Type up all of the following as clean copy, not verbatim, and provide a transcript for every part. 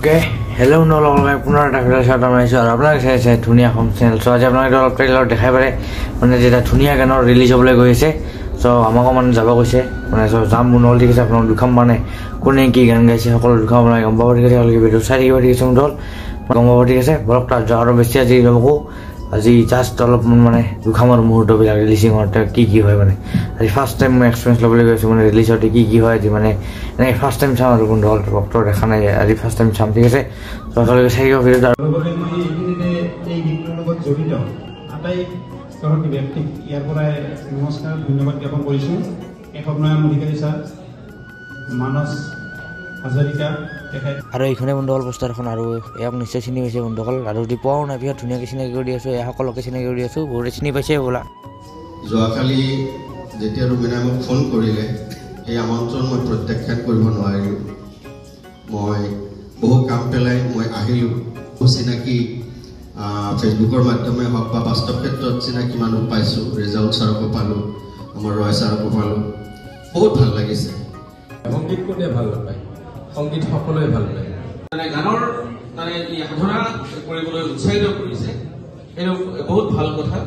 Okay hello नलगाई पुनः এটা video চাওঁতে মাৰিছোঁ আৰু আপোনালোকে চাইছে ধুনীয়া হোম চেনেল চ' আজি আপোনালোকে অলপ ট্ৰেইলাৰত দেখাই পাৰে মানে যেতিয়া ধুনীয়া গানৰ ৰিলিজ হ'বলৈ গৈ আছে চ' আমাকো মানে যাব কৈছে মানে চ' যাম নল ঠিক আছে আপোনালোক দুখাম মানে কোনে কি গান গাইছে সকলো দুখাম আপোনালোকে গম পাব ঠিক আছে আপোনালোকে ভিডিঅ' চাই থাকিব ঠিক আছে নল গম পাব ঠিক আছে বলক তাত যোৱা আৰু বেছি আজি যাবকো আজি জাষ্ট অলপ মানে দুখামৰ মুহূৰ্তবিলাক ৰিলিজিঙৰ কি হয় মানে আজি ফাৰ্ষ্ট টাইম মই এক্সপিৰিয়েঞ্চ ল'বলৈ গৈছোঁ মানে ৰিলিজ হওঁতে কি হয় আজি মানে এনেকৈ ফাৰ্ষ্ট টাইম চাম আৰু কোনটো ডক্টৰ দেখা নাই আজি ফাৰ্ষ্ট টাইম চাম ঠিক আছে ত' আপোনালোকে চাই থাকিব ভিডিঅ'টো এই গীতৰ লগত জড়িত আটাই স্তৰৰ ব্যক্তিক ইয়াৰ পৰাই নমস্কাৰ ধন্যবাদ জ্ঞাপন কৰিছোঁ এসময়ৰ অধিকাৰী ছাৰ মানস হাজৰিকা আৰু এইখনে বন্ধুসকল পোষ্টাৰখন আৰু ইয়াক নিশ্চয় চিনি পাইছে বন্ধুসকল আৰু যদি পোৱাও নাই পিছত ধুনীয়াকৈ চিনাকি কৰি দি আছোঁ এয়া সকলোকে চিনাকি কৰি দি আছোঁ বহুতে চিনি পাইছে বোলা যোৱাকালি যেতিয়া ৰুবিনাই মোক ফোন কৰিলে এই আমন্ত্ৰণ মই প্ৰত্যাখ্যান কৰিব নোৱাৰিলোঁ মই বহু কাম পেলাই মই আহিলোঁ চিনাকি ফেচবুকৰ মাধ্যমে হওক বা বাস্তৱ ক্ষেত্ৰত চিনাকি মানুহ পাইছোঁ ৰিজাল্ট ছাৰকো পালোঁ আমাৰ ৰয় ছাৰকো পালোঁ বহুত ভাল লাগিছে সংগীত কোনে ভাল নাপায় সংগীত সকলোৱে ভাল পায় মানে গানৰ মানে সাধনা কৰিবলৈ উৎসাহিত কৰিছে এইটো বহুত ভাল কথা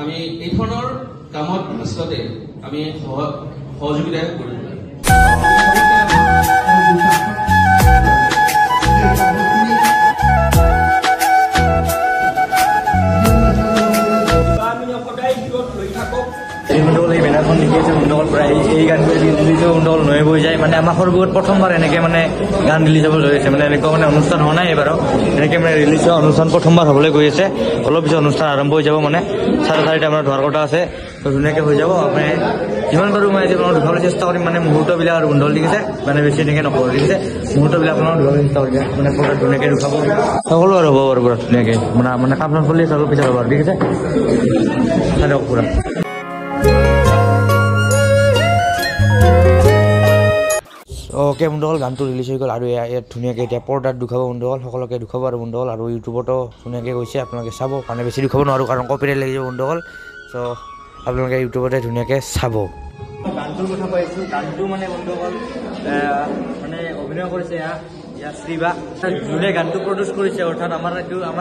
আমি এই ধৰণৰ কামত আচলতে আমি সহযোগিতা কৰিব লাগে বেনাৰখন লিখি আছে বন্ধুসকল প্ৰায় এই গানটো ৰিলিজ বন্ধুসকল নৈ বৈ যায় মানে আমাৰ সৰুবোৰত প্ৰথমবাৰ এনেকৈ মানে গান ৰিলিজ হ'ব লৈ আছে মানে এনেকুৱা মানে অনুষ্ঠান হোৱা নাই এইবাৰো এনেকৈ মানে ৰিলিজ হোৱা অনুষ্ঠান প্ৰথমবাৰ হ'বলৈ গৈ আছে অলপ পিছত অনুষ্ঠান আৰম্ভ হৈ যাব মানে 4:30 আমাৰ ধোৱাৰ কথা আছে তো ধুনীয়াকৈ হৈ যাব আপুনি যিমান পাৰোঁ মই আজি আপোনালোক দেখাবলৈ চেষ্টা কৰিম মানে মুহূৰ্তবিলাক আৰু বন্ধুসকল ঠিক আছে মানে বেছি এনেকৈ নকৰোঁ ঠিক আছে মুহূৰ্তবিলাক আপোনালোক দেখাবলৈ চেষ্টা কৰিম মানে পুৰা ধুনীয়াকৈ দেখাব সকলো আৰু হ'ব বাৰু পুৰা ধুনীয়াকৈ মানে কাম চাম চলি আছে অলপ পিছত হ'ব আৰু ঠিক আছে চাই দিয়ক পুৰা অ'কে বন্ধুসকল গানটো ৰিলিজ হৈ গ'ল আৰু ইয়াত ধুনীয়াকৈ এতিয়া পৰ্দাত দুখাব বন্ধুসকল সকলোকে দুখাব আৰু বন্ধুসকল আৰু ইউটিউবতো ধুনীয়াকৈ গৈছে আপোনালোকে চাব মানে বেছি দুখাব নোৱাৰোঁ কাৰণ কপিৰাইট লাগি যাব বন্ধুসকল চ' আপোনালোকে ইউটিউবতে ধুনীয়াকৈ চাব গানটোৰ কথা পাইছোঁ গানটো মানে বন্ধুসকল মানে অভিনয় কৰিছে ইয়াত শ্ৰীবা যোনে গানটো প্ৰডিউচ কৰিছে অৰ্থাৎ আমাৰ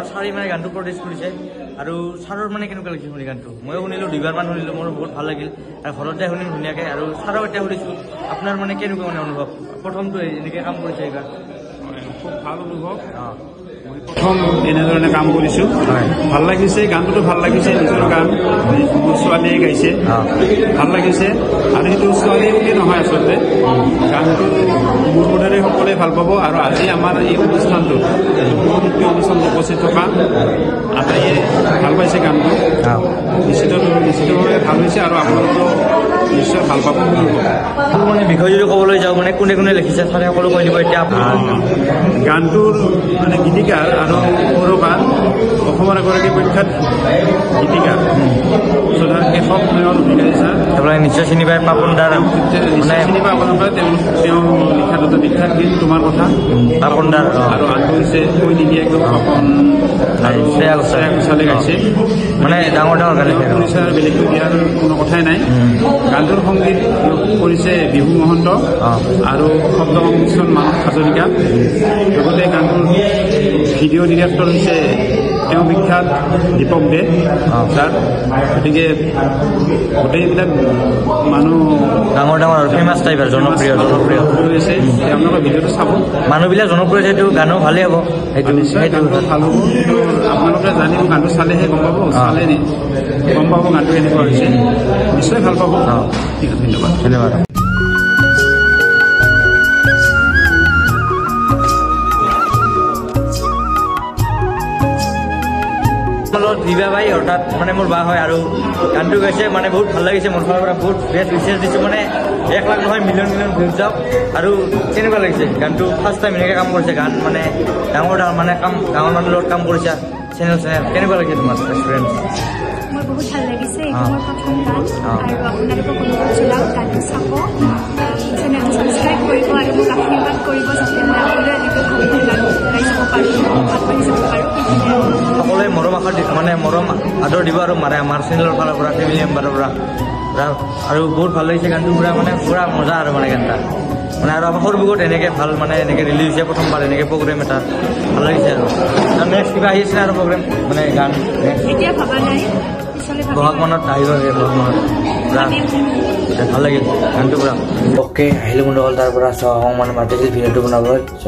ছাৰে মানে গানটো প্ৰডিউচ কৰিছে আৰু ছাৰৰ মানে কেনেকুৱা লাগিছে শুনি গানটো ময়ো শুনিলোঁ দুইবাৰমান শুনিলোঁ মোৰ বহুত ভাল লাগিল আৰু ঘৰতে শুনিম ধুনীয়াকৈ আৰু ছাৰক এতিয়া শুনিছোঁ আপোনাৰ মানে কেনেকুৱা মানে অনুভৱ প্ৰথমটো এনেকৈ কাম কৰিছে এইবাৰ খুব ভাল অনুভৱ মই প্ৰথম এনেধৰণে কাম কৰিছোঁ ভাল লাগিছে গানটোতো ভাল লাগিছে নিজৰ গান মোৰ ছোৱালীয়ে গাইছে ভাল লাগিছে আৰু সেইটো ছোৱালী বুলি নহয় আচলতে গানটো মোৰ বোধেৰে সকলোৱে ভাল পাব আৰু আজি আমাৰ এই অনুষ্ঠানটোত অনুষ্ঠানত উপস্থিত থকা আটাইয়ে ভাল পাইছে গানটো নিশ্চিতভাৱে ভাল হৈছে আৰু আপোনালোকেও নিশ্চয় ভাল পাব মানে বিষয় যদি ক'বলৈ যাওঁ মানে কোনে কোনে লিখিছে ছাৰে সকলো কৈ দিব এতিয়া গানটোৰ মানে গীতিকাৰ আৰু সুৰকাৰ অসমৰ এগৰাকী বিখ্যাত গীতিকাৰ শ্ৰদ্ধা কেশৱ মেয়ৰ অধিকাৰী ছাৰ আপোনালোকে নিশ্চয় চিনি পায় পাপন দাৰ মানে চিনি পায় আপোনালোকে তেওঁ লিখাত এটা বিখ্যাত গীত তোমাৰ কথা পাপন দাৰ আৰু আনটো হৈছে কৈ নিদিয়ে একদম পাপন আৰু শ্ৰেয়া ঘোষালে গাইছে মানে ডাঙৰ ডাঙৰ গান শুনিছে বেলেগটো দিয়াৰ কোনো কথাই নাই গানটোৰ সংগীত কৰিছে বিভু মহন্ত আৰু শব্দ সংমিশ্ৰণ মানস হাজৰিকা লগতে গানটোৰ ভিডিঅ' ডিৰেক্টৰ হৈছে তেওঁ বিখ্যাত দীপক দে ছাৰ গতিকে গোটেইবিলাক মানুহ ডাঙৰ ডাঙৰ আৰু ফেমাছ টাইপ আৰু জনপ্ৰিয় হৈছে তেওঁলোকৰ ভিডিঅ'টো চাব মানুহবিলাক জনপ্ৰিয় সেইটো গানো ভালেই হ'ব সেইটো ভাল হ'ব কিন্তু আপোনালোকে জানিব গানটো চালেহে গম পাব চালে গম পাব গানটো কেনেকুৱা হৈছে নিশ্চয় ভাল পাব ঠিক আছে ধন্যবাদ দিবা ভাই অৰ্থাৎ মানে মোৰ বা হয় আৰু গানটো গাইছে মানে বহুত ভাল লাগিছে মোৰ ফালৰ পৰা বহুত বেষ্ট উইচেছ দিছোঁ মানে 1 লাখ নহয় মিলিয়ন ভিউজ যাওক আৰু কেনেকুৱা লাগিছে গানটো ফাৰ্ষ্ট টাইম এনেকৈ কাম কৰিছে গান মানে ডাঙৰ মানে ডাঙৰ মানুহৰ লগত কাম কৰিছে চেনেল কেনেকুৱা লাগিছে তোমাৰ এক্সপিৰিয়েঞ্চ মোৰ বহুত ভাল লাগিছে এইটো মোৰ প্ৰথম গান আৰু আপোনালোকক অনুৰোধ জনাওঁ গানটো চাব চেনেলটো ছাবস্ক্ৰাইব কৰিব আৰু মোক আশীৰ্বাদ কৰিব যাতে মই সকলোৱে এনেকৈ ভালকৈ গান গাই যাব পাৰোঁ আগবাঢ়ি যাব পাৰোঁ সকলোৱে মৰম মানে মৰম আদৰ দিব আৰু মাৰে আমাৰ চেনেলৰ ফালৰ পৰা ফেমিলি মেম্বাৰৰ পৰা আৰু বহুত ভাল লাগিছে গানটো পুৰা মানে পুৰা মজা আৰু মানে গানটা মানে আৰু আমাৰ সৰু বুকত এনেকৈ ভাল মানে এনেকৈ ৰিলিজ হৈছে প্ৰথমবাৰ এনেকৈ প্ৰগ্ৰেম এটা ভাল লাগিছে আৰু নেক্সট কিবা আহিছে আৰু প্ৰগ্ৰেম মানে গান এতিয়া ভবা নাই পিছলৈ ভাবিম। বহাগ মানত আহিব বহাগ মানত পূৰা ভাল লাগিল গানটো পূৰা অ'কে আহিলোঁ বন্ধুসকল তাৰ পৰা চ' মানে মাতিছিল ভিডিঅ'টো বনাবলৈ চ'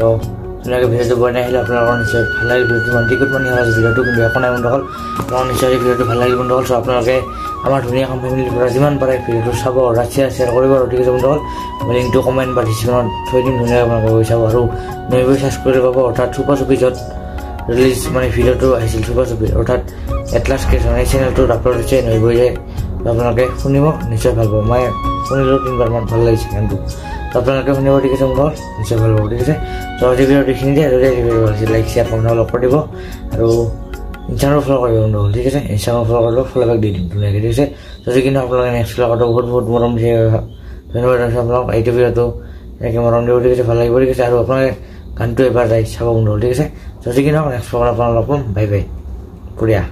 ধুনীয়াকৈ ভিডিঅ'টো বনাই আহিলোঁ আপোনালোকৰ নিশ্চয় ভাল লাগিল ভিডিঅ'টো মানে টিকট মানি হ'ল ভিডিঅ'টো কিন্তু একো নাই বন্ধুসকল আপোনালোকৰ নিশ্চয় ভিডিঅ'টো ভাল লাগিল বন্ধুসকল চ' আপোনালোকে আমাৰ ধুনীয়াখন ফেমিলিৰ পৰা যিমান পাৰে ভিডিঅ'টো চাব শ্বেয়াৰ কৰিব আৰু ঠিক আছে বন্ধুসকল মই লিংকটো কমেণ্ট বা ডিছক্ৰিপশ্যনত থৈ দিম ধুনীয়াকৈ আপোনালোকে গৈ চাব আৰু নৈবৈ চাৰ্চ কৰি পাব অৰ্থাৎ চুপা চুপি য'ত ৰিলিজ মানে ভিডিঅ'টো আহিছিল চুপা চুপি অৰ্থাৎ এটলাছ ক্ৰিয়েশ্যন এই চেনেলটোত আপলোড হৈছে নৈবৈ যায় আপোনালোকে শুনিব নিশ্চয় ভাল পাব মই শুনিলোঁ 3বাৰমান ভাল লাগিছে গানটো আপোনালোকে শুনিব ঠিক আছে বন্ধুসকল নিশ্চয় ভাল পাব ঠিক আছে চ' আজি ভিডিঅ'টো এইখিনি দিয়ে আৰু লাইক শ্বেয়াৰ কমেণ্ট লগ কৰি দিব আৰু ইনষ্টাগ্ৰামত ফ'ল' কৰিব বন্ধুসকল ঠিক আছে ইনষ্টাগ্ৰামত ফ'ল' কৰিব ফ'ল' বেক দি দিম ধুনীয়াকৈ ঠিক আছে যদি কিন্তু আপোনালোকে নেক্সট ব্লগতো বহুত মৰম দিয়ে ধন্যবাদ আপোনালোক এইটো ভিডিঅ'টো এনেকৈ মৰম দিব ঠিক আছে ভাল লাগিব ঠিক আছে আৰু আপোনালোকে গানটো এবাৰ যাই চাব বন্ধুসকল ঠিক আছে যদি কিন্তু নেক্সট ব্লগত আপোনালোক লগ পাম বাই বাই বঢ়িয়া